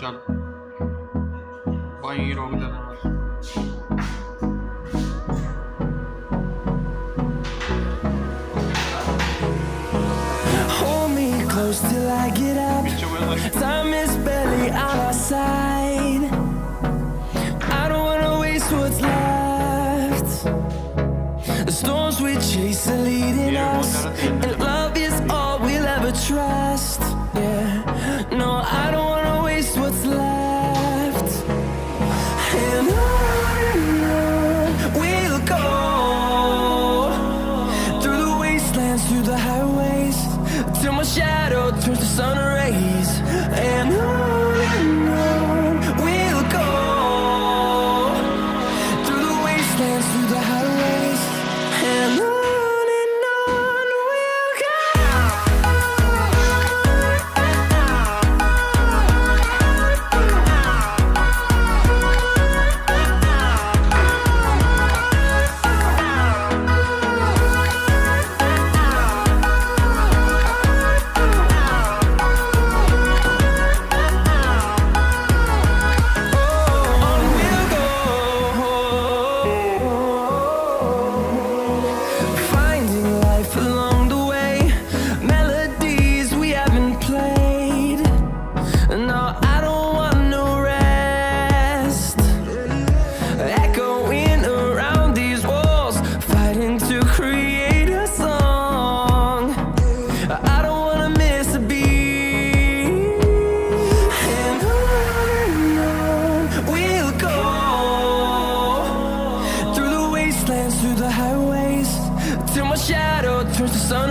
चल वहीं रोक देना बस। Hold me close till I get up. Time is barely on our side. I don't wanna waste what's left. The storms we chase are leading us, and love is all we'll ever trust. Yeah, no, I don't wanna waste what's left. And on we'll go, through the wastelands, through the highways, till my shadow turns to sun rays. And on we'll go, through the wastelands, through the highways, and on we'll go. Finding life along the way, melodies we haven't played. No, I don't want no rest. Echoing around these walls, fighting to create a song. I don't wanna miss a beat. And on we'll go, through the wastelands, through the highways, till my shadow turns to sun